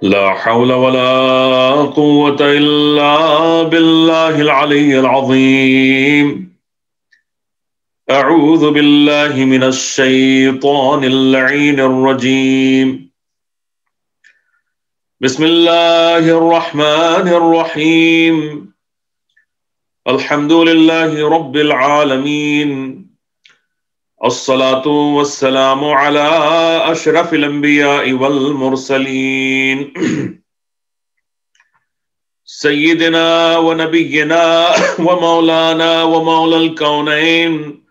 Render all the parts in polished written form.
لا حول ولا قوة إلا بالله العلي العظيم. أعوذ بالله من الشيطان اللعين الرجيم. بسم الله الرحمن الرحيم. الحمد لله رب العالمين. الصلاة والسلام على أشرف الأنبياء والمرسلين سيدنا ونبينا ومولانا ومولى الكونين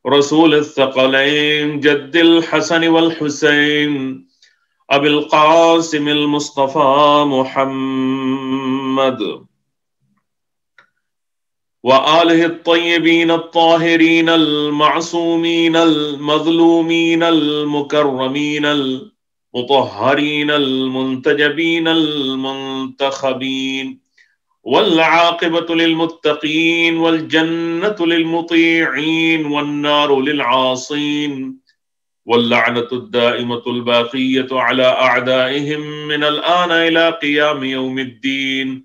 رسول الثقلين جد الحسن والحسين أبي القاسم المصطفى محمد وآله الطيبين الطاهرين المعصومين المظلومين المكرمين المطهرين المنتجبين المنتخبين والعاقبة للمتقين والجنة للمطيعين والنار للعاصين واللعنة الدائمة الباقية على أعدائهم من الآن إلى قيام يوم الدين.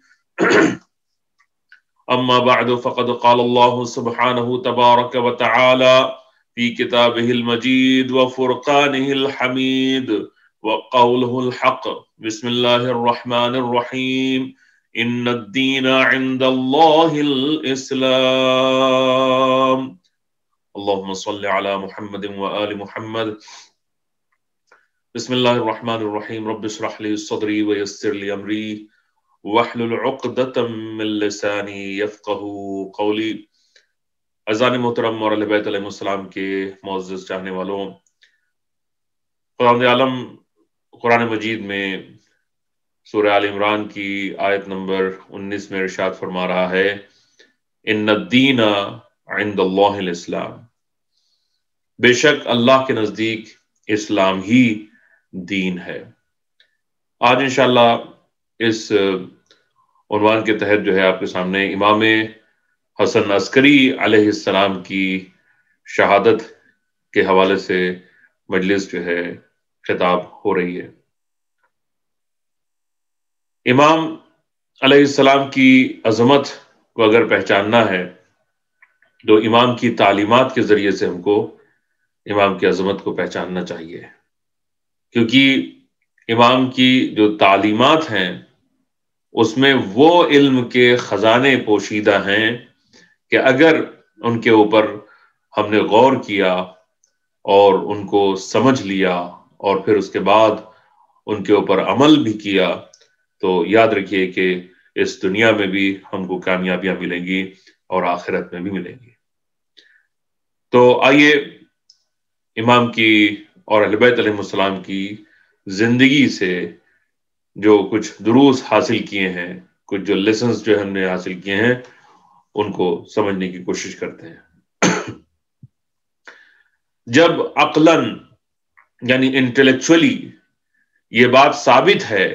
أما بعد فقد قال الله سبحانه تبارك وتعالى في كتابه المجيد وفرقانه الحميد وقوله الحق. بسم الله الرحمن الرحيم. إن الدين عند الله الإسلام. اللهم صل على محمد وآل محمد. بسم الله الرحمن الرحيم. رب اشرح لي صدري ويسر لي أمري وحلل عقدۃ من لسانی یفقہوا قولی. اذان محترم اور اہل بیت علیہ السلام کے معزز چاہنے والوں، خداوند عالم قرآن مجید میں سورہ آل عمران کی آیت نمبر 19 میں ارشاد فرما رہا ہے، ان الدین عند اللہ الاسلام، بے شک اللہ کے نزدیک اسلام ہی دین ہے. آج انشاءاللہ اس عنوان کے تحت جو ہے آپ کے سامنے امام حسن عسکری علیہ السلام کی شہادت کے حوالے سے مجلس جو ہے خطاب ہو رہی ہے. امام علیہ السلام کی عظمت کو اگر پہچاننا ہے تو امام کی تعلیمات کے ذریعے سے ہم کو امام کی عظمت کو پہچاننا چاہیے، کیونکہ امام کی جو تعلیمات ہیں اس میں وہ علم کے خزانے پوشیدہ ہیں کہ اگر ان کے اوپر ہم نے غور کیا اور ان کو سمجھ لیا اور پھر اس کے بعد ان کے اوپر عمل بھی کیا تو یاد رکھیے کہ اس دنیا میں بھی ہم کو کامیابیاں ملیں گی اور آخرت میں بھی ملیں گی. تو آئیے امام کی اور اہل بیت علیہ السلام کی زندگی سے جو کچھ دروس حاصل کیے ہیں، کچھ جو لیسنز جو ہم نے حاصل کیے ہیں، ان کو سمجھنے کی کوشش کرتے ہیں. جب عقلاً یعنی انٹلیکچولی یہ بات ثابت ہے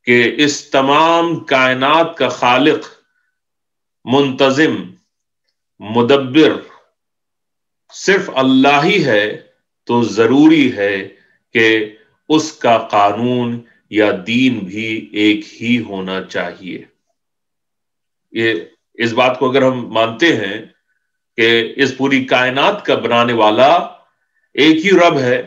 کہ اس تمام کائنات کا خالق، منتظم، مدبر صرف اللہ ہی ہے، تو ضروری ہے کہ اس کا قانون یا دین بھی ایک ہی ہونا چاہیے. اس بات کو اگر ہم مانتے ہیں کہ اس پوری کائنات کا بنانے والا ایک ہی رب ہے،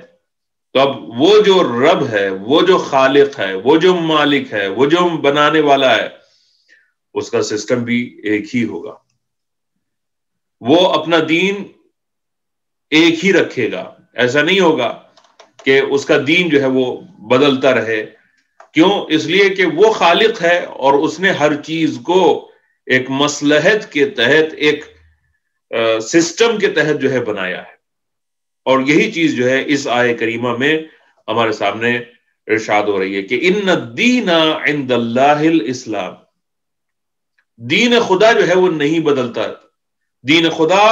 تو اب وہ جو رب ہے، وہ جو خالق ہے، وہ جو مالک ہے، وہ جو بنانے والا ہے، اس کا سسٹم بھی ایک ہی ہوگا. وہ اپنا دین ایک ہی رکھے گا. ایسا نہیں ہوگا کہ اس کا دین جو ہے وہ بدلتا رہے. کیوں؟ اس لیے کہ وہ خالق ہے اور اس نے ہر چیز کو ایک مصلحت کے تحت، ایک سسٹم کے تحت جو ہے بنایا ہے. اور یہی چیز جو ہے اس آیہ کریمہ میں ہمارے سامنے ارشاد ہو رہی ہے کہ ان الدین عند اللہ الاسلام. دین خدا جو ہے وہ نہیں بدلتا. دین خدا،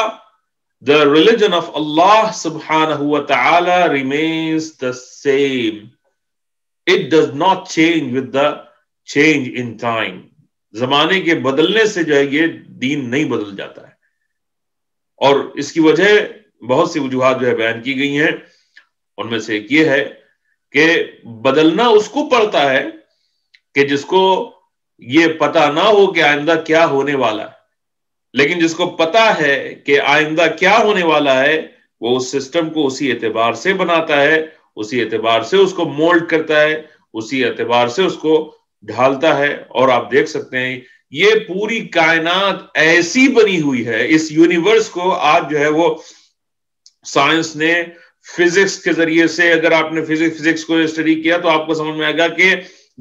the religion of Allah subhanahu wa ta'ala remains the same. It does not change with the change in time. زمانے کے بدلنے سے جو ہے یہ دین نہیں بدل جاتا ہے. اور اس کی وجہ بہت سی وجوہات جو ہے بیان کی گئی ہیں. ان میں سے ایک یہ ہے کہ بدلنا اس کو پڑتا ہے کہ جس کو یہ پتا نہ ہو کہ آئندہ کیا ہونے والا ہے، لیکن جس کو پتا ہے کہ آئندہ کیا ہونے والا ہے وہ اس سسٹم کو اسی اعتبار سے بناتا ہے، اسی اعتبار سے اس کو مولڈ کرتا ہے، اسی اعتبار سے اس کو ڈھالتا ہے. اور آپ دیکھ سکتے ہیں یہ پوری کائنات ایسی بنی ہوئی ہے، اس یونیورس کو آج جو ہے وہ سائنس نے فزکس کے ذریعے سے، اگر آپ نے فزکس کو اسٹڈی کیا تو آپ کو سمجھ میں آئے گا کہ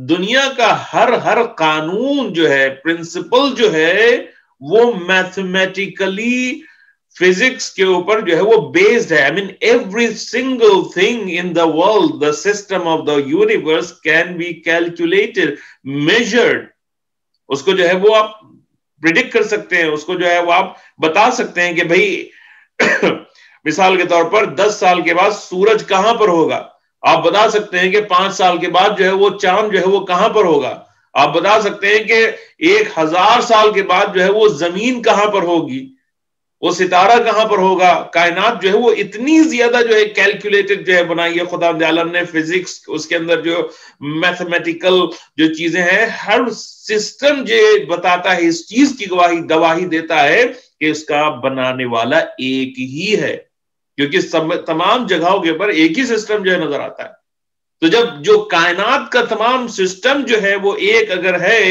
دنیا کا ہر قانون جو ہے، پرنسپل جو ہے، وہ میتھمیٹیکلی فزکس کے اوپر جو ہے وہ بیسڈ ہے. I mean every single thing in the world, the system of the universe can be calculated, measured. اس کو جو ہے وہ آپ پریڈکٹ کر سکتے ہیں، اس کو جو ہے وہ آپ بتا سکتے ہیں کہ بھائی مثال کے طور پر 10 سال کے بعد سورج کہاں پر ہوگا، آپ بتا سکتے ہیں کہ 5 سال کے بعد جو ہے وہ چاند جو ہے وہ کہاں پر ہوگا، آپ بتا سکتے ہیں کہ 1000 سال کے بعد جو ہے وہ زمین کہاں پر ہوگی، وہ ستارہ کہاں پر ہوگا. کائنات جو ہے وہ اتنی زیادہ جو ہے کیلکولیٹڈ جو ہے بنائی ہے خدا عالم نے، فزکس اس کے اندر جو میتھمیٹیکل جو چیزیں ہیں، ہر سسٹم جو بتاتا ہے اس چیز کی گواہی دیتا ہے کہ اس کا بنانے والا ایک ہی ہے، کیونکہ تمام جگہوں کے اوپر ایک ہی سسٹم جو ہے نظر آتا ہے. تو جب جو کائنات کا تمام سسٹم جو ہے وہ ایک اگر ہے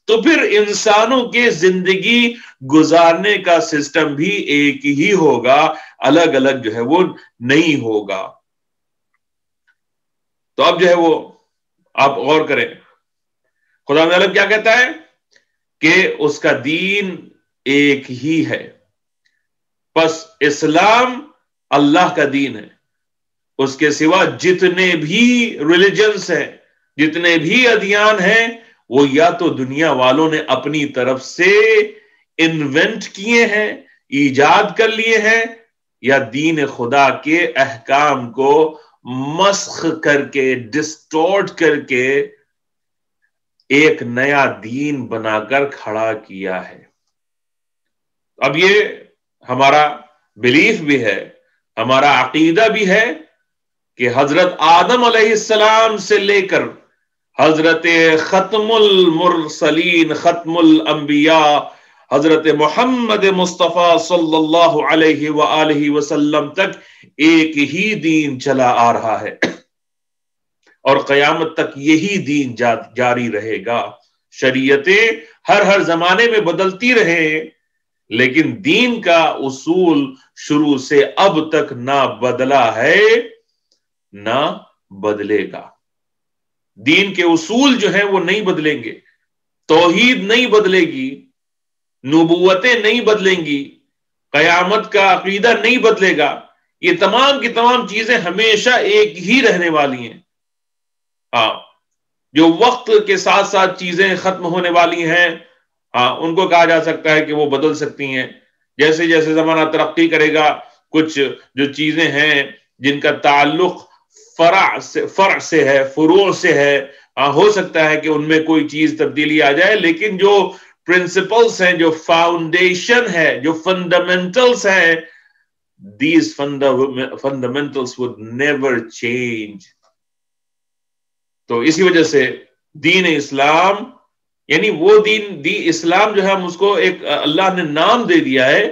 تو پھر انسانوں کے زندگی گزارنے کا سسٹم بھی ایک ہی ہوگا، الگ الگ جو ہے وہ نہیں ہوگا. تو اب جو ہے وہ آپ غور کریں خدا تعالیٰ کیا کہتا ہے کہ اس کا دین ایک ہی ہے. پس اسلام اللہ کا دین ہے، اس کے سوا جتنے بھی ریلیجنز ہیں، جتنے بھی ادیان ہیں، وہ یا تو دنیا والوں نے اپنی طرف سے انوینٹ کیے ہیں، ایجاد کر لیے ہیں، یا دین خدا کے احکام کو مسخ کر کے، ڈسٹورٹ کر کے ایک نیا دین بنا کر کھڑا کیا ہے. اب یہ ہمارا بلیف بھی ہے، ہمارا عقیدہ بھی ہے کہ حضرت آدم علیہ السلام سے لے کر حضرت ختم المرسلین، ختم الانبیاء، حضرت محمد مصطفیٰ صلی اللہ علیہ وآلہ وسلم تک ایک ہی دین چلا آ رہا ہے، اور قیامت تک یہی دین جاری رہے گا. شریعتیں ہر زمانے میں بدلتی رہے، لیکن دین کا اصول شروع سے اب تک نہ بدلا ہے نہ بدلے گا. دین کے اصول جو ہیں وہ نہیں بدلیں گے، توحید نہیں بدلے گی، نبوتیں نہیں بدلیں گی، قیامت کا عقیدہ نہیں بدلے گا. یہ تمام کی تمام چیزیں ہمیشہ ایک ہی رہنے والی ہیں. ہاں، جو وقت کے ساتھ ساتھ چیزیں ختم ہونے والی ہیں، ہاں ان کو کہا جا سکتا ہے کہ وہ بدل سکتی ہیں. جیسے جیسے زمانہ ترقی کرے گا، کچھ جو چیزیں ہیں جن کا تعلق فرع سے ہے، فروع سے ہے، ہو سکتا ہے کہ ان میں کوئی چیز تبدیلی آ جائے، لیکن جو پرنسپلز ہیں، جو فاؤنڈیشن ہے، جو فنڈامنٹلز ہیں، these fundamentals would never change. تو اسی وجہ سے دین اسلام، یعنی وہ دین اسلام جو ہے ہم اس کو ایک اللہ نے نام دے دیا ہے،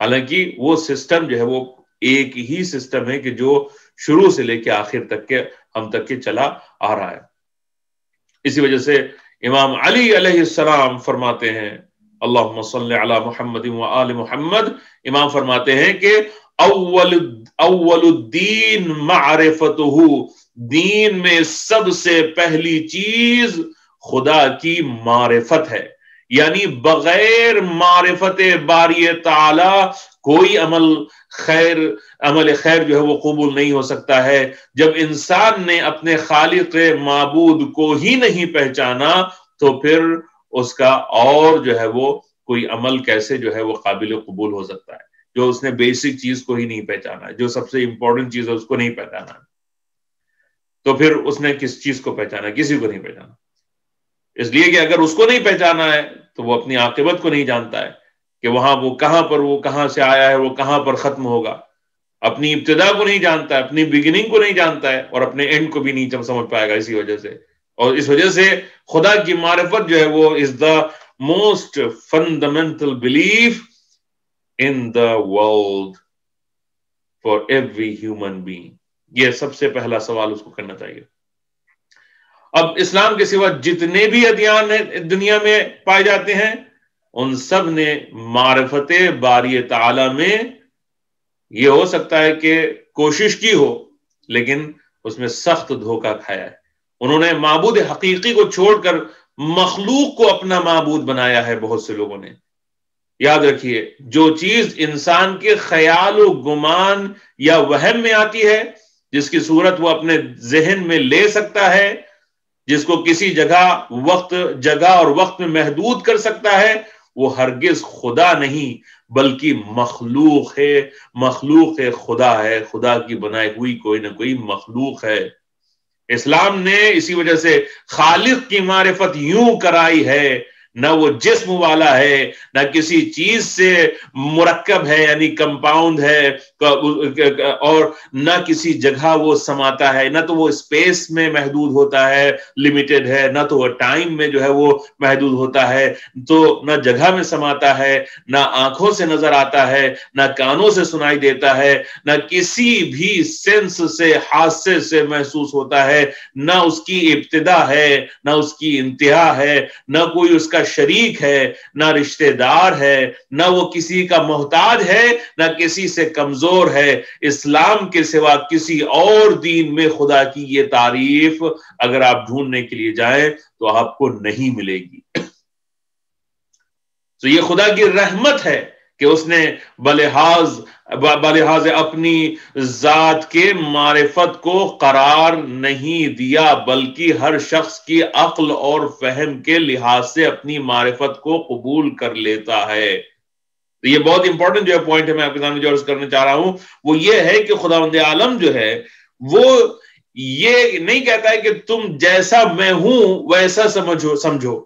حالانکہ وہ سسٹم جو ہے وہ ایک ہی سسٹم ہے کہ جو شروع سے لے کے آخر تک کے ہم تک کے چلا آ رہا ہے. اسی وجہ سے امام علی علیہ السلام فرماتے ہیں، اللہم صلی علی محمد و آل محمد، امام فرماتے ہیں کہ اول الدین معرفتہ، دین میں سب سے پہلی چیز خدا کی معرفت ہے. یعنی بغیر معرفت باری تعالی کوئی عمل خیر جو ہے وہ قبول نہیں ہو سکتا ہے. جب انسان نے اپنے خالق معبود کو ہی نہیں پہچانا تو پھر اس کا اور جو ہے وہ کوئی عمل کیسے جو ہے وہ قابل قبول ہو سکتا ہے، جو اس نے بیسک چیز کو ہی نہیں پہچانا، جو سب سے امپورٹنٹ چیز ہے اس کو نہیں پہچانا، تو پھر اس نے کس چیز کو پہچانا؟ کسی کو نہیں پہچانا. اس لیے کہ اگر اس کو نہیں پہچانا ہے تو وہ اپنی عاقبت کو نہیں جانتا ہے کہ وہ کہاں سے آیا ہے، وہ کہاں پر ختم ہوگا. اپنی ابتدا کو نہیں جانتا ہے، اپنی بگننگ کو نہیں جانتا ہے، اور اپنے اینڈ کو بھی نہیں سمجھ پائے گا اسی وجہ سے. اور اس وجہ سے خدا کی معرفت جو ہے وہ is the most fundamental belief in the world for every human being. یہ سب سے پہلا سوال اس کو کرنا چاہیے. اب اسلام کے سوا جتنے بھی ادیان دنیا میں پائے جاتے ہیں ان سب نے معرفت باری تعالی میں یہ ہو سکتا ہے کہ کوشش کی ہو لیکن اس میں سخت دھوکہ کھایا ہے. انہوں نے معبود حقیقی کو چھوڑ کر مخلوق کو اپنا معبود بنایا ہے. بہت سے لوگوں نے، یاد رکھیے، جو چیز انسان کے خیال و گمان یا وہم میں آتی ہے، جس کی صورت وہ اپنے ذہن میں لے سکتا ہے، جس کو کسی جگہ اور وقت میں محدود کر سکتا ہے، وہ ہرگز خدا نہیں بلکہ مخلوق ہے. مخلوق خدا ہے، خدا کی بنائی ہوئی کوئی نہ کوئی مخلوق ہے. اسلام نے اسی وجہ سے خالق کی معرفت یوں کرائی ہے، نہ وہ جسم والا ہے، نہ کسی چیز سے مرکب ہے یعنی کمپاؤنڈ ہے، اور نہ کسی جگہ وہ سماتا ہے، نہ تو وہ اسپیس میں محدود ہوتا ہے، لمیٹڈ ہے، نہ تو وہ ٹائم میں جو ہے وہ محدود ہوتا ہے، تو نہ جگہ میں سماتا ہے، نہ آنکھوں سے نظر آتا ہے، نہ کانوں سے سنائی دیتا ہے، نہ کسی بھی سینس سے، حاسے سے محسوس ہوتا ہے، نہ اس کی ابتدا ہے نہ اس کی انتہا ہے، نہ کوئی اس کا شریک ہے، نہ رشتہ دار ہے، نہ وہ کسی کا محتاج ہے، نہ کسی سے کمزور ہے. اسلام کے سوا کسی اور دین میں خدا کی یہ تعریف اگر آپ ڈھونڈنے کے لیے جائیں تو آپ کو نہیں ملے گی. تو یہ خدا کی رحمت ہے کہ اس نے بلحاظ اپنی ذات کے معرفت کو قرار نہیں دیا، بلکہ ہر شخص کی عقل اور فہم کے لحاظ سے اپنی معرفت کو قبول کر لیتا ہے. تو یہ بہت امپورٹنٹ جو ہے پوائنٹ ہے، میں آپ کے سامنے جو عرض کرنا چاہ رہا ہوں وہ یہ ہے کہ خداوند عالم جو ہے وہ یہ نہیں کہتا ہے کہ تم جیسا میں ہوں ویسا سمجھو.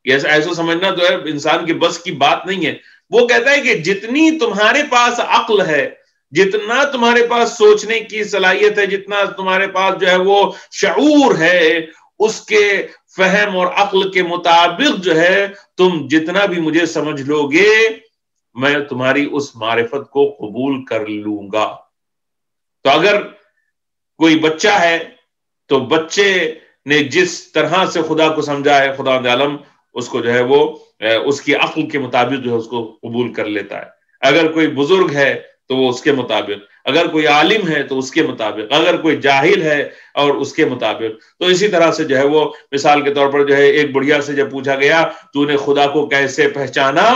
ایسا سمجھنا تو ہے انسان کے بس کی بات نہیں ہے. وہ کہتا ہے کہ جتنی تمہارے پاس عقل ہے، جتنا تمہارے پاس سوچنے کی صلاحیت ہے، جتنا تمہارے پاس جو ہے وہ شعور ہے، اس کے فہم اور عقل کے مطابق جو ہے تم جتنا بھی مجھے سمجھ لو گے میں تمہاری اس معرفت کو قبول کر لوں گا. تو اگر کوئی بچہ ہے تو بچے نے جس طرح سے خدا کو سمجھا ہے خداوند عالم اس کو جو ہے وہ اس کی عقل کے مطابق جو ہے اس کو قبول کر لیتا ہے. اگر کوئی بزرگ ہے تو وہ اس کے مطابق، اگر کوئی عالم ہے تو اس کے مطابق، اگر کوئی جاہل ہے اور اس کے مطابق. تو اسی طرح سے جو ہے وہ مثال کے طور پر جو ہے ایک بڑھیا سے جب پوچھا گیا تو نے خدا کو کیسے پہچانا،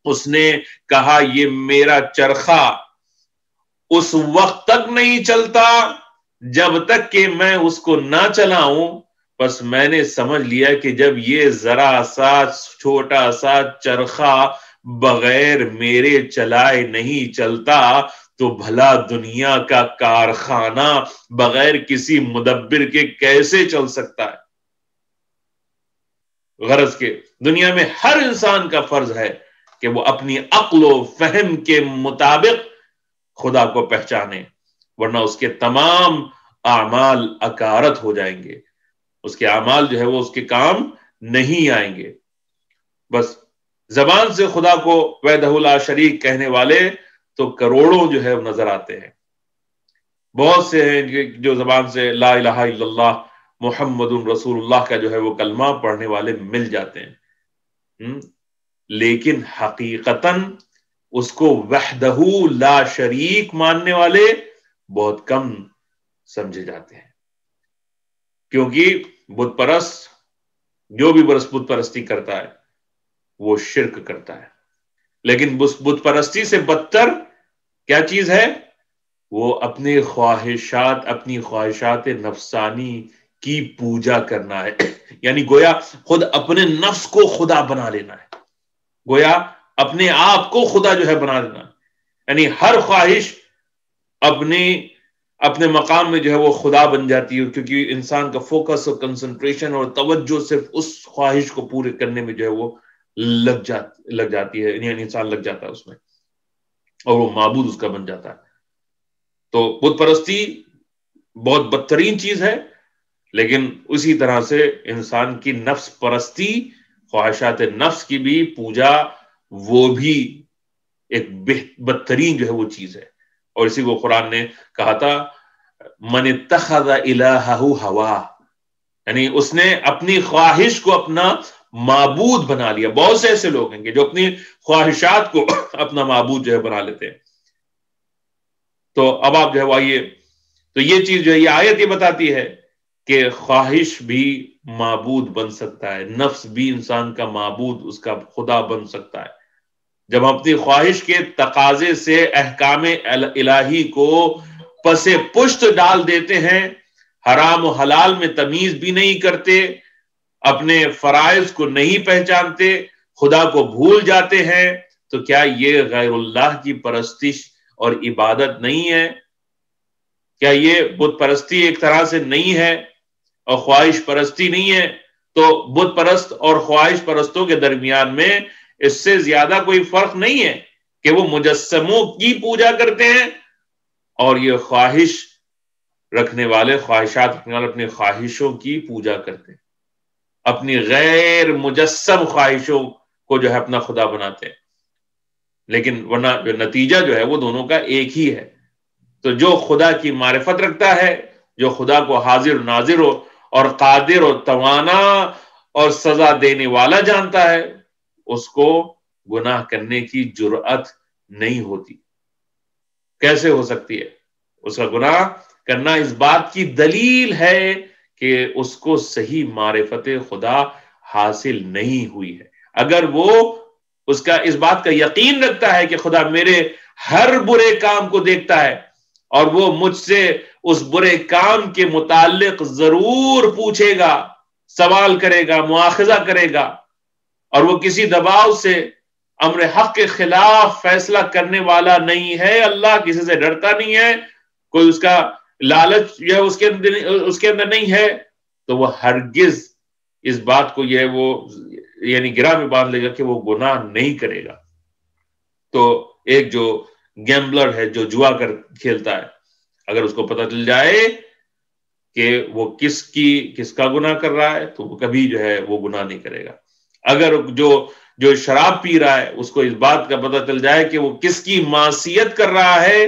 اس نے کہا یہ میرا چرخہ اس وقت تک نہیں چلتا جب تک کہ میں اس کو نہ چلاؤں. بس میں نے سمجھ لیا کہ جب یہ ذرا سا چھوٹا سا چرخہ بغیر میرے چلائے نہیں چلتا تو بھلا دنیا کا کارخانہ بغیر کسی مدبر کے کیسے چل سکتا ہے. غرض کہ دنیا میں ہر انسان کا فرض ہے کہ وہ اپنی عقل و فہم کے مطابق خدا کو پہچانے، ورنہ اس کے تمام اعمال اکارت ہو جائیں گے، اس کے اعمال جو ہے وہ اس کے کام نہیں آئیں گے. بس زبان سے خدا کو وحدہ لا شریک کہنے والے تو کروڑوں جو ہے نظر آتے ہیں. بہت سے ہیں جو زبان سے لا الہ الا اللہ محمد رسول اللہ کا جو ہے وہ کلمہ پڑھنے والے مل جاتے ہیں، لیکن حقیقتاً اس کو وحدہ لا شریک ماننے والے بہت کم سمجھے جاتے ہیں. کیونکہ بت پرست جو بھی بت پرستی کرتا ہے وہ شرک کرتا ہے. لیکن بت پرستی سے بدتر کیا چیز ہے؟ وہ اپنی خواہشات نفسانی کی پوجا کرنا ہے. یعنی گویا خود اپنے نفس کو خدا بنا لینا ہے، گویا اپنے آپ کو خدا جو ہے بنا لینا ہے. یعنی ہر خواہش اپنے مقام میں جو ہے وہ خدا بن جاتی ہے، کیونکہ انسان کا فوکس اور کنسنٹریشن اور توجہ صرف اس خواہش کو پورے کرنے میں جو ہے وہ لگ جاتی ہے. یعنی انسان لگ جاتا ہے اس میں اور وہ معبود اس کا بن جاتا ہے. تو بت پرستی بہت بدترین چیز ہے، لیکن اسی طرح سے انسان کی نفس پرستی، خواہشات نفس کی بھی پوجا، وہ بھی ایک بدترین جو ہے وہ چیز ہے. اور اسی کو قرآن نے کہا تھا من اتخذ الہہ ہوا، یعنی اس نے اپنی خواہش کو اپنا معبود بنا لیا. بہت سے ایسے لوگ ہیں کہ جو اپنی خواہشات کو اپنا معبود جو ہے بنا لیتے ہیں. تو اب آپ جو ہے وہ آئیے، تو یہ چیز جو ہے یہ آیت یہ بتاتی ہے کہ خواہش بھی معبود بن سکتا ہے، نفس بھی انسان کا معبود، اس کا خدا بن سکتا ہے. جب ہم اپنی خواہش کے تقاضے سے احکام الہی کو پس پشت ڈال دیتے ہیں، حرام و حلال میں تمیز بھی نہیں کرتے، اپنے فرائض کو نہیں پہچانتے، خدا کو بھول جاتے ہیں، تو کیا یہ غیر اللہ کی پرستش اور عبادت نہیں ہے؟ کیا یہ بت پرستی ایک طرح سے نہیں ہے اور خواہش پرستی نہیں ہے؟ تو بت پرست اور خواہش پرستوں کے درمیان میں اس سے زیادہ کوئی فرق نہیں ہے کہ وہ مجسموں کی پوجا کرتے ہیں اور یہ خواہش رکھنے والے، خواہشات رکھنے والے اپنی خواہشوں کی پوجا کرتے ہیں، اپنی غیر مجسم خواہشوں کو جو ہے اپنا خدا بناتے ہیں. لیکن ورنہ جو نتیجہ جو ہے وہ دونوں کا ایک ہی ہے. تو جو خدا کی معرفت رکھتا ہے، جو خدا کو حاضر ناظر ہو اور قادر و توانا اور سزا دینے والا جانتا ہے، اس کو گناہ کرنے کی جرأت نہیں ہوتی. کیسے ہو سکتی ہے؟ اس کا گناہ کرنا اس بات کی دلیل ہے کہ اس کو صحیح معرفت خدا حاصل نہیں ہوئی ہے. اگر وہ اس کا اس بات کا یقین رکھتا ہے کہ خدا میرے ہر برے کام کو دیکھتا ہے اور وہ مجھ سے اس برے کام کے متعلق ضرور پوچھے گا، سوال کرے گا، مواخذہ کرے گا، اور وہ کسی دباؤ سے امر حق کے خلاف فیصلہ کرنے والا نہیں ہے، اللہ کسی سے ڈرتا نہیں ہے، کوئی اس کا لالچ جو ہے اس کے اندر نہیں ہے، تو وہ ہرگز اس بات کو یہ وہ یعنی گرہ میں باندھ لے گا کہ وہ گناہ نہیں کرے گا. تو ایک جو گیمبلر ہے، جو جوا کر کھیلتا ہے، اگر اس کو پتہ چل جائے کہ وہ کس کا گناہ کر رہا ہے تو وہ کبھی جو ہے وہ گناہ نہیں کرے گا. اگر جو شراب پی رہا ہے اس کو اس بات کا پتہ چل جائے کہ وہ کس کی معصیت کر رہا ہے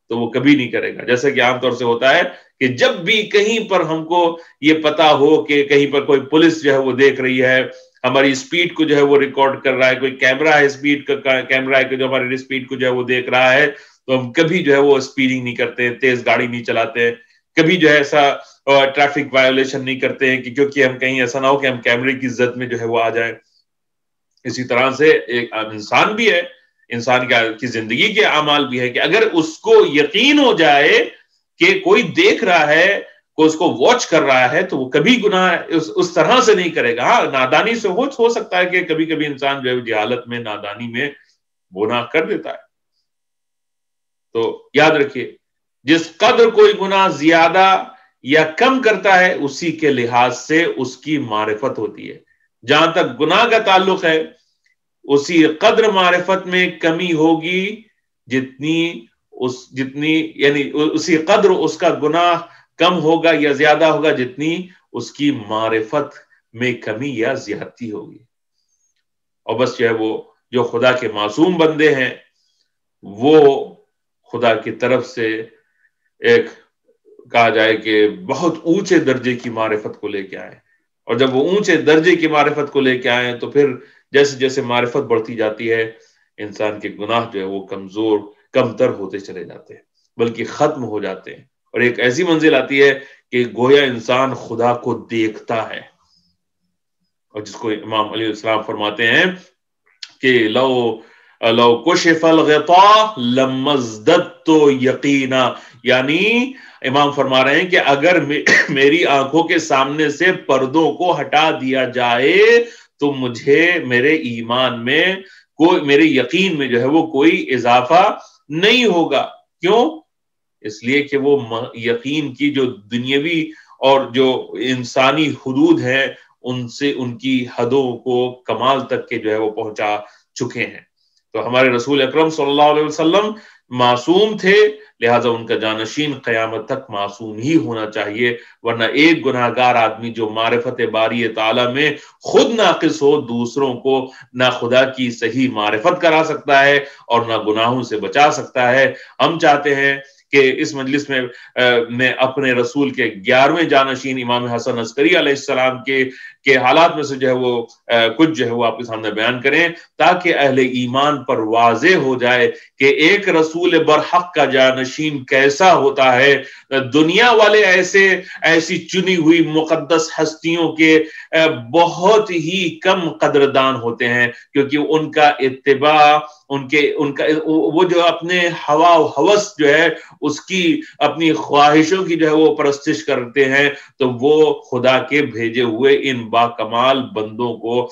تو وہ کبھی نہیں کرے گا. جیسے کہ عام طور سے ہوتا ہے کہ جب بھی کہیں پر ہم کو یہ پتا ہو کہ کہیں پر کوئی پولیس جو ہے وہ دیکھ رہی ہے، ہماری اسپیڈ کو جو ہے وہ ریکارڈ کر رہا ہے، کوئی کیمرہ ہے اسپیڈ کا کیمرہ ہے کہ جو ہماری اسپیڈ کو جو ہے وہ دیکھ رہا ہے، تو ہم کبھی جو ہے وہ اسپیڈنگ نہیں کرتے ہیں، تیز گاڑی نہیں چلاتے ہیں، کبھی جو ہے ایسا ٹریفک وائلیشن نہیں کرتے ہیں کہ کیونکہ ہم کہیں ایسا نہ ہو کہ ہم کیمرے کی زد میں جو ہے وہ آ جائیں. اسی طرح سے ایک انسان بھی ہے، انسان کی زندگی کے اعمال بھی ہے کہ اگر اس کو یقین ہو جائے کہ کوئی دیکھ رہا ہے، کوئی اس کو واچ کر رہا ہے، تو وہ کبھی گناہ اس طرح سے نہیں کرے گا. ہاں، نادانی سے ہو سکتا ہے کہ کبھی کبھی انسان جو ہے جہالت میں، نادانی میں گناہ کر دیتا ہے. تو یاد رکھیے، جس قدر کوئی گناہ زیادہ یا کم کرتا ہے اسی کے لحاظ سے اس کی معرفت ہوتی ہے. جہاں تک گناہ کا تعلق ہے اسی قدر معرفت میں کمی ہوگی جتنی یعنی اسی قدر اس کا گناہ کم ہوگا یا زیادہ ہوگا جتنی اس کی معرفت میں کمی یا زیادتی ہوگی. اور بس جو ہے وہ جو خدا کے معصوم بندے ہیں وہ خدا کی طرف سے ایک کہا جائے کہ بہت اونچے درجے کی معرفت کو لے کے آئے، اور جب وہ اونچے درجے کی معرفت کو لے کے آئے تو پھر جیسے جیسے معرفت بڑھتی جاتی ہے انسان کے گناہ جو ہے وہ کمتر ہوتے چلے جاتے ہیں، بلکہ ختم ہو جاتے ہیں، اور ایک ایسی منزل آتی ہے کہ گویا انسان خدا کو دیکھتا ہے. اور جس کو امام علیہ السلام فرماتے ہیں کہ لو کشف الغطاء لما ازددت یقینا، یعنی امام فرما رہے ہیں کہ اگر میری آنکھوں کے سامنے سے پردوں کو ہٹا دیا جائے تو مجھے میرے ایمان میں میرے یقین میں جو ہے وہ کوئی اضافہ نہیں ہوگا. کیوں؟ اس لیے کہ وہ یقین کی جو دنیاوی اور جو انسانی حدود ہیں ان سے ان کی حدوں کو کمال تک کے جو ہے وہ پہنچا چکے ہیں. تو ہمارے رسول اکرم صلی اللہ علیہ وسلم معصوم تھے، لہٰذا ان کا جانشین قیامت تک معصوم ہی ہونا چاہیے، ورنہ ایک گناہگار آدمی جو معرفت باری تعالیٰ میں خود ناقص ہو، دوسروں کو نہ خدا کی صحیح معرفت کرا سکتا ہے اور نہ گناہوں سے بچا سکتا ہے۔ ہم چاہتے ہیں کہ اس مجلس میں اپنے رسول کے 11ویں جانشین امام حسن عسکری علیہ السلام کے حالات میں سے جو ہے وہ کچھ جو ہے وہ آپ کے سامنے بیان کریں، تاکہ اہل ایمان پر واضح ہو جائے کہ ایک رسول برحق کا جانشین کیسا ہوتا ہے۔ دنیا والے ایسی چنی ہوئی مقدس ہستیوں کے بہت ہی کم قدردان ہوتے ہیں، کیونکہ ان کا اتباع، ان کا وہ جو اپنے ہوا و ہوس جو ہے اس کی اپنی خواہشوں کی جو ہے وہ پرستش کرتے ہیں، تو وہ خدا کے بھیجے ہوئے ان باکمال بندوں کو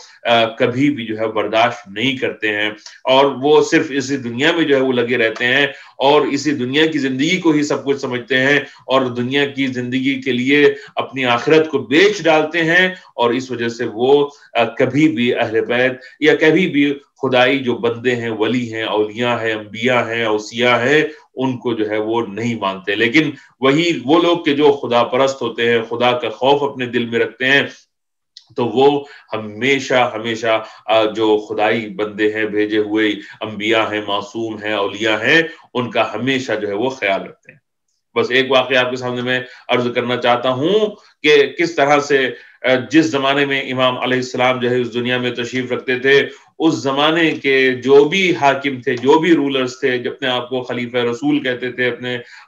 کبھی بھی جو ہے برداشت نہیں کرتے ہیں، اور وہ صرف اسی دنیا میں جو ہے وہ لگے رہتے ہیں اور اسی دنیا کی زندگی کو ہی سب کچھ سمجھتے ہیں، اور دنیا کی زندگی کے لیے اپنی آخرت کو بیچ ڈالتے ہیں، اور اس وجہ سے وہ کبھی بھی اہل بیت یا کبھی بھی خدائی جو بندے ہیں، ولی ہیں، اولیاء ہیں، انبیاء ہیں، اوصیاء ہیں، ان کو جو ہے وہ نہیں مانتے۔ لیکن وہی وہ لوگ کہ جو خدا پرست ہوتے ہیں، خدا کا خوف اپنے دل میں رکھتے ہیں، تو وہ ہمیشہ جو خدائی بندے ہیں، بھیجے ہوئے انبیاء ہیں، معصوم ہیں، اولیاء ہیں، ان کا ہمیشہ جو ہے وہ خیال رکھتے ہیں۔ بس ایک واقعہ آپ کے سامنے میں عرض کرنا چاہتا ہوں کہ کس طرح سے جس زمانے میں امام علیہ السلام جو ہے اس دنیا میں تشریف رکھتے تھے، اس زمانے کے جو بھی حاکم تھے، جو بھی رولرز تھے، جو اپنے آپ کو خلیفہ رسول کہتے تھے،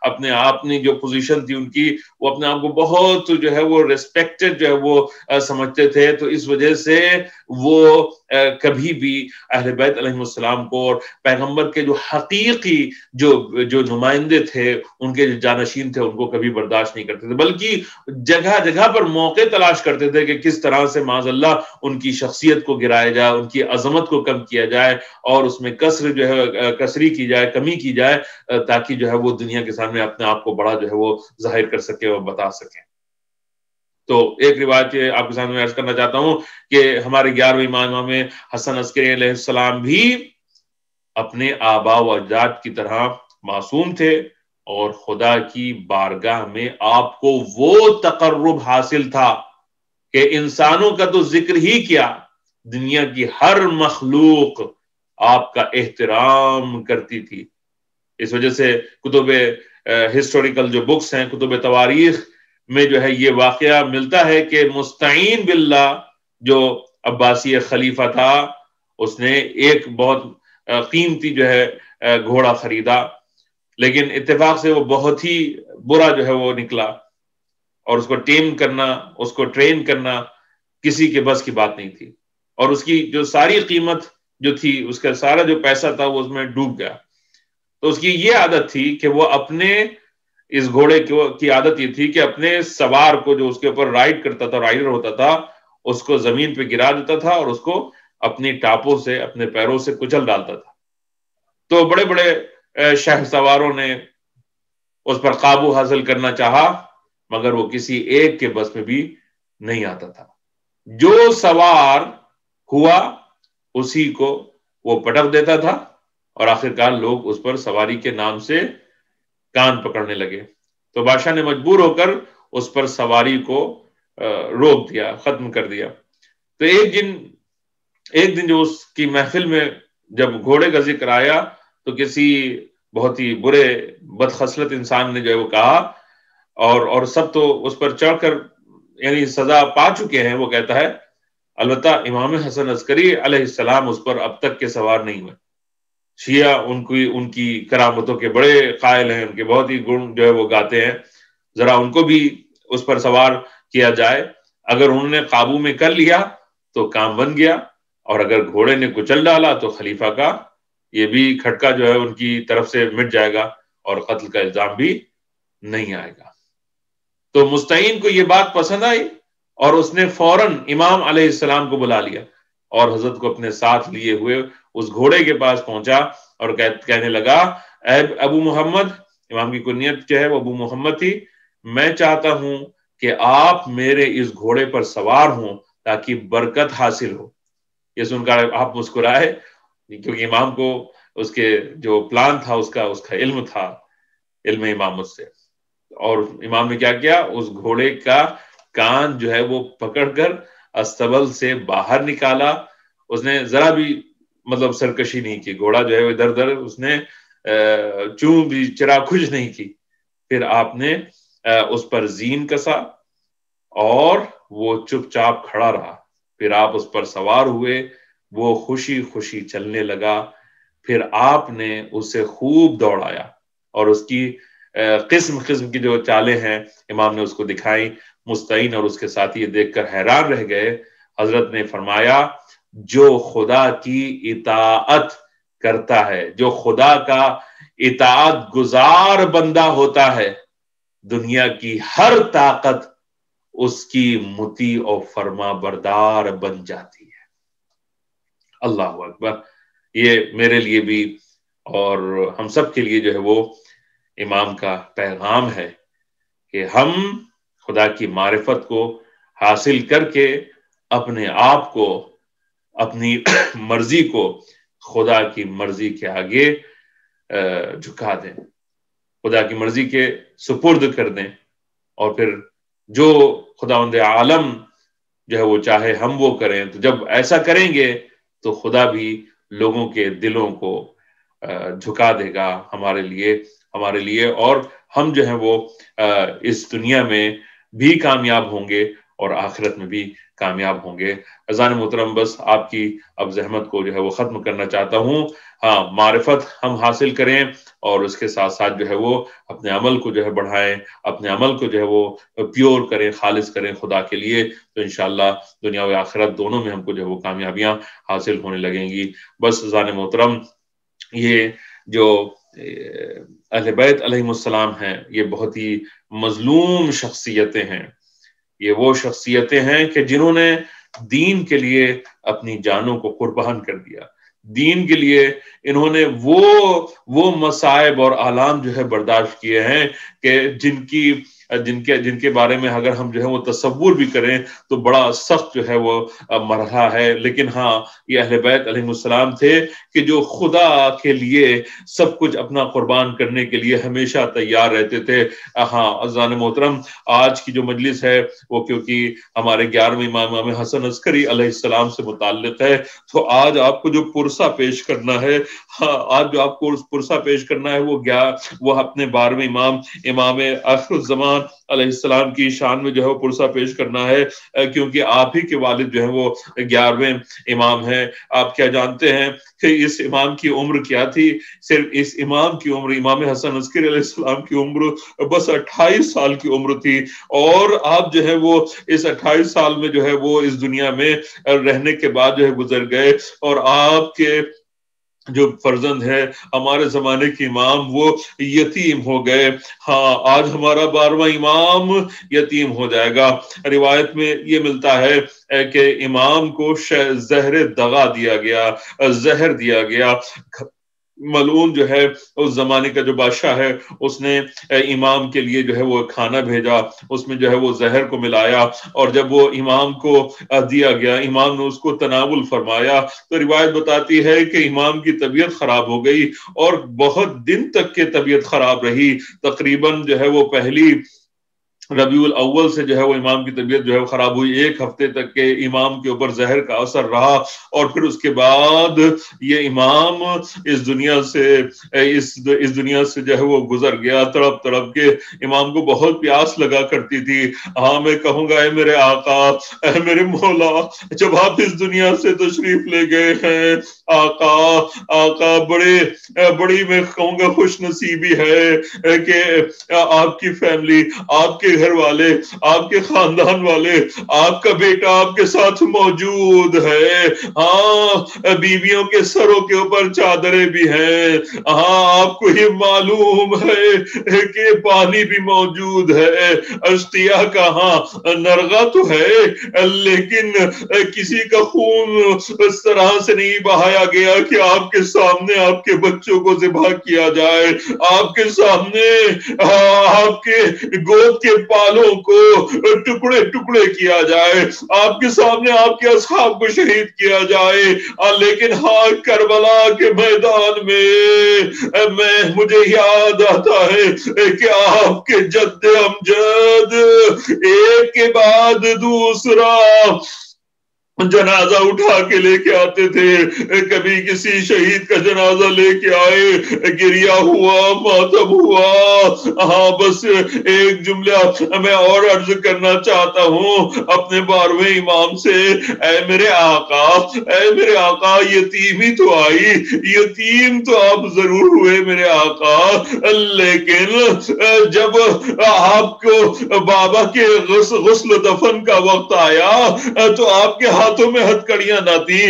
اپنے آپ نے جو پوزیشن تھی ان کی، وہ اپنے آپ کو بہت جو ہے وہ ریسپیکٹڈ جو ہے وہ سمجھتے تھے، تو اس وجہ سے وہ کبھی بھی اہل بیت علیہ السلام کو اور پیغمبر کے جو حقیقی جو نمائندے تھے، ان کے جو جانشین تھے، ان کو کبھی برداشت نہیں کرتے تھے، بلکہ جگہ جگہ پر موقع تلاش کرتے تھے کہ کس طرح سے معاذ اللہ ان کی شخصیت کو گرایا جائے، ان کی عظمت کو کم کیا جائے، اور اس میں کسری کی جائے، کمی کی جائے، تاکہ جو ہے وہ دنیا کے سامنے اپنے آپ کو بڑا جو ہے وہ ظاہر کر سکے اور بتا سکے۔ تو ایک روایت آپ کے سامنے عرض کرنا چاہتا ہوں کہ ہمارے 11ویں امام حسن عسکری علیہ السلام بھی اپنے آباء و اجداد کی طرح معصوم تھے، اور خدا کی بارگاہ میں آپ کو وہ تقرب حاصل تھا کہ انسانوں کا تو ذکر ہی کیا، دنیا کی ہر مخلوق آپ کا احترام کرتی تھی۔ اس وجہ سے کتب ہسٹوریکل جو بکس ہیں، کتب تواریخ میں جو ہے یہ واقعہ ملتا ہے کہ مستعین باللہ جو عباسی خلیفہ تھا، اس نے ایک بہت قیمتی جو ہے گھوڑا خریدا، لیکن اتفاق سے وہ بہت ہی برا جو ہے وہ نکلا، اور اس کو ٹرین کرنا کسی کے بس کی بات نہیں تھی، اور اس کی جو ساری قیمت جو تھی، اس کا سارا جو پیسہ تھا وہ اس میں ڈوب گیا۔ تو اس کی یہ عادت تھی کہ وہ اپنے اس گھوڑے کی عادت یہ تھی کہ اپنے سوار کو جو اس کے اوپر رائڈ کرتا تھا، رائڈر ہوتا تھا، اس کو زمین پہ گرا دیتا تھا اور اس کو اپنی ٹاپوں سے، اپنے پیروں سے کچل ڈالتا تھا۔ تو بڑے بڑے شہ سواروں نے اس پر قابو حاصل کرنا چاہا، مگر وہ کسی ایک کے بس میں بھی نہیں آتا تھا۔ جو سوار ہوا اسی کو وہ پٹک دیتا تھا، اور آخرکار لوگ اس پر سواری کے نام سے کان پکڑنے لگے۔ تو بادشاہ نے مجبور ہو کر اس پر سواری کو روک دیا، ختم کر دیا۔ تو ایک دن جو اس کی محفل میں جب گھوڑے کا ذکر آیا، تو کسی بہت ہی برے بدخصلت انسان نے جو ہے وہ کہا، اور سب تو اس پر چڑھ کر یعنی سزا پا چکے ہیں، وہ کہتا ہے البتہ امام حسن عسکری علیہ السلام اس پر اب تک کے سوار نہیں ہوئے۔ شیعہ ان کی کرامتوں کے بڑے قائل ہیں، ان کے بہت ہی گن جو ہے وہ گاتے ہیں، ذرا ان کو بھی اس پر سوار کیا جائے۔ اگر انہوں نے قابو میں کر لیا تو کام بن گیا، اور اگر گھوڑے نے کچل ڈالا تو خلیفہ کا یہ بھی کھٹکا جو ہے ان کی طرف سے مٹ جائے گا، اور قتل کا الزام بھی نہیں آئے گا۔ تو مستعین کو یہ بات پسند آئی، اور اس نے فوراً امام علیہ السلام کو بلا لیا، اور حضرت کو اپنے ساتھ لیے ہوئے اس گھوڑے کے پاس پہنچا اور کہنے لگا، اے ابو محمد، امام کی کنیت جو ہے وہ ابو محمد تھی، میں چاہتا ہوں کہ آپ میرے اس گھوڑے پر سوار ہوں تاکہ برکت حاصل ہو۔ یہ سن کر آپ مسکرائے، کیونکہ امام کو اس کے جو پلان تھا اس کا علم تھا، علم امامت سے. اور امام نے کیا کیا، اس گھوڑے کا کان جو ہے وہ پکڑ کر استبل سے باہر نکالا. اس نے ذرا بھی مطلب سرکشی نہیں کی، گھوڑا جو ہے وہ ادھر ادھر اس نے چوں بھی چرا کھج نہیں کی. پھر آپ نے اس پر زین کسا اور وہ چپ چاپ کھڑا رہا. پھر آپ اس پر سوار ہوئے، وہ خوشی خوشی چلنے لگا. پھر آپ نے اسے خوب دوڑایا اور اس کی قسم قسم کی جو چالیں ہیں امام نے اس کو دکھائی. مستعین اور اس کے ساتھی یہ دیکھ کر حیران رہ گئے. حضرت نے فرمایا جو خدا کی اطاعت کرتا ہے، جو خدا کا اطاعت گزار بندہ ہوتا ہے، دنیا کی ہر طاقت اس کی مطیع اور فرما بردار بن جاتی ہے. اللہ اکبر. یہ میرے لیے بھی اور ہم سب کے لیے جو ہے وہ امام کا پیغام ہے کہ ہم خدا کی معرفت کو حاصل کر کے اپنے آپ کو، اپنی مرضی کو خدا کی مرضی کے آگے جھکا دیں، خدا کی مرضی کے سپرد کر دیں. اور پھر جو خداوند عالم جو ہے وہ چاہے ہم وہ کریں. تو جب ایسا کریں گے تو خدا بھی لوگوں کے دلوں کو جھکا دے گا ہمارے لیے اور ہم جو ہیں وہ اس دنیا میں بھی کامیاب ہوں گے اور آخرت میں بھی کامیاب ہوں گے. اذان محترم، بس آپ کی اب زحمت کو جو ہے وہ ختم کرنا چاہتا ہوں. ہاں، معرفت ہم حاصل کریں اور اس کے ساتھ ساتھ جو ہے وہ اپنے عمل کو جو ہے بڑھائیں، اپنے عمل کو جو ہے وہ پیور کریں، خالص کریں خدا کے لیے. تو انشاءاللہ دنیا و آخرت دونوں میں ہم کو جو ہے وہ کامیابیاں حاصل ہونے لگیں گی. بس اذان محترم، یہ جو اہل بیت علیہم السلام ہیں یہ بہت ہی مظلوم شخصیتیں ہیں. یہ وہ شخصیتیں ہیں کہ جنہوں نے دین کے لیے اپنی جانوں کو قربان کر دیا. دین کے لیے انہوں نے وہ مصائب اور آلام جو ہے برداشت کیے ہیں کہ جن کے بارے میں اگر ہم جو ہے وہ تصور بھی کریں تو بڑا سخت جو ہے وہ مرحلہ ہے. لیکن ہاں، یہ اہل بیت علیہ السلام تھے کہ جو خدا کے لیے سب کچھ اپنا قربان کرنے کے لیے ہمیشہ تیار رہتے تھے. ہاں عزیزان محترم، آج کی جو مجلس ہے وہ کیونکہ ہمارے 11ویں امام حسن عسکری علیہ السلام سے متعلق ہے، تو آج آپ کو جو پرسہ پیش کرنا ہے، آج جو آپ کو پرسہ پیش کرنا ہے وہ اپنے 12ویں امام آخر الزمان علیہ السلام کی شان میں جو ہے وہ پرسہ پیش کرنا ہے، کیونکہ آپ ہی کے والد جو ہے وہ 11ویں امام ہیں. آپ کیا جانتے ہیں کہ اس امام کی عمر کیا تھی؟ صرف اس امام کی عمر، امام حسن عسکری علیہ السلام کی عمر بس 28 سال کی عمر تھی. اور آپ جو ہے وہ اس 28 سال میں جو ہے وہ اس دنیا میں رہنے کے بعد جو ہے گزر گئے. اور آپ کے جو فرزند ہے ہمارے زمانے کے امام وہ یتیم ہو گئے. ہاں، آج ہمارا 12واں امام یتیم ہو جائے گا. روایت میں یہ ملتا ہے کہ امام کو زہر دغا دیا گیا، زہر دیا گیا. ملعون جو ہے اس زمانے کا جو بادشاہ ہے اس نے امام کے لیے جو ہے وہ کھانا بھیجا، اس میں جو ہے وہ زہر کو ملایا اور جب وہ امام کو دیا گیا، امام نے اس کو تناول فرمایا تو روایت بتاتی ہے کہ امام کی طبیعت خراب ہو گئی اور بہت دن تک کے طبیعت خراب رہی. تقریباً جو ہے وہ پہلی ربیع الاول سے جو ہے وہ امام کی طبیعت جو ہے خراب ہوئی. 1 ہفتے تک کے امام کے اوپر زہر کا اثر رہا اور پھر اس کے بعد یہ امام اس دنیا سے جو ہے وہ گزر گیا تڑپ تڑپ کے. امام کو بہت پیاس لگا کرتی تھی. ہاں، میں کہوں گا اے میرے آقا، اے میرے مولا، جب آپ اس دنیا سے تشریف لے گئے ہیں آقا بڑی میں کہوں گا خوش نصیبی ہے کہ آپ کی فیملی، آپ کے گھر والے، آپ کے خاندان والے، آپ کا بیٹا آپ کے ساتھ موجود ہے. ہاں، بیویوں کے سروں کے اوپر چادریں بھی ہیں. ہاں، آپ کو یہ معلوم ہے کہ پانی بھی موجود ہے. اشتیا کا ہاں نرغہ تو ہے لیکن کسی کا خون اس طرح سے نہیں بہایا دیا گیا کہ آپ کے سامنے آپ کے بچوں کو ذبح کیا جائے، آپ کے سامنے آپ کے گود کے پالوں کو ٹکڑے ٹکڑے کیا جائے، آپ کے سامنے آپ کے اصحاب کو شہید کیا جائے، لیکن ہاں کربلا کے میدان میں مجھے یاد آتا ہے کہ آپ کے جد امجد ایک کے بعد دوسرا جنازہ اٹھا کے لے کے آتے تھے، کبھی کسی شہید کا جنازہ لے کے آئے، گریا ہوا، ماتم ہوا۔ ہاں بس ایک جملہ میں اور عرض کرنا چاہتا ہوں اپنے 12ویں امام سے، اے میرے آقا یتیم ہی تو آئی، یتیم تو آپ ضرور ہوئے میرے آقا، لیکن جب آپ کو بابا کے غسل دفن کا وقت آیا تو آپ کے ہاتھوں میں ہتھکڑیاں نہ تھی،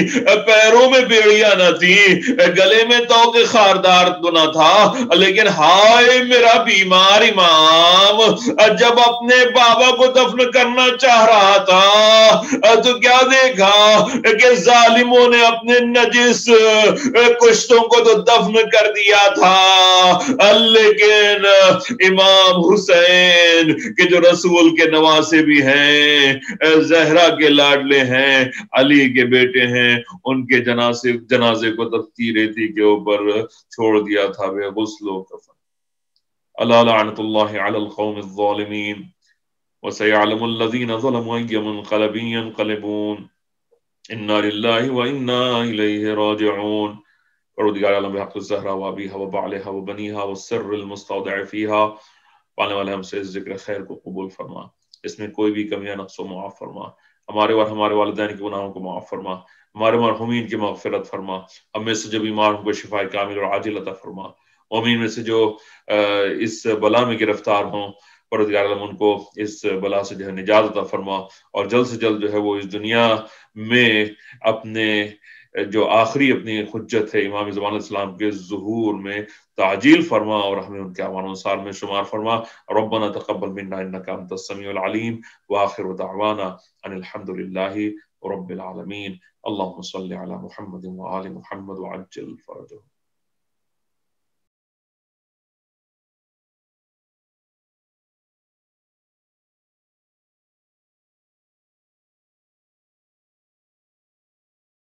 پیروں میں بیڑیاں نہ تھی، گلے میں توق خاردار تو نہ تھا، لیکن ہائے میرا بیمار امام جب اپنے بابا کو دفن کرنا چاہ رہا تھا تو کیا دیکھا کہ ظالموں نے اپنے نجس کشتوں کو تو دفن کر دیا تھا، لیکن امام حسین کہ جو رسول کے نواسے بھی ہیں، زہرا کے لاڈلے ہیں، علی کے بیٹے ہیں، ان کے جنازے کو تفتی ریتی کے اوپر چھوڑ دیا تھا بے غسل و کفن۔ الا لعنت اللہ علی القوم الظالمین وسيعلم الذين ظلموا أي منقلب ينقلبون انا للہ وانا الیہ راجعون۔ پروردگار عالم بحق الزہرا وابیہا وبعلہا وبنیہا والسر المستودع فیہا، پانے والے ہم سے اس ذکر خیر کو قبول فرما، اس میں کوئی بھی کمی یا نقص و معاف فرما، ہمارے اور ہمارے والدین کے گناہوں کو معاف فرما، ہمارے مرحومین کی مغفرت فرما، ہم میں سے جو بیمار ہوں کو شفاء کامل اور عاجل عطا فرما، مومنین میں سے جو اس بلا میں گرفتار ہوں پروردگار عالم ان کو اس بلا سے جو ہے نجات عطا فرما، اور جلد سے جلد جو ہے وہ اس دنیا میں اپنے جو آخری اپنی حجت ہے امام زمان علیہ السلام کے ظہور میں تعجیل فرما، اور ہمیں ان کے اعوان انصار میں شمار فرما۔ ربنا تقبل منا انک انت السمیع العلیم، وآخر دعوانا ان الحمد للہ رب العالمین۔ اللہم صل علی محمد وآل محمد وعجل فرجہ۔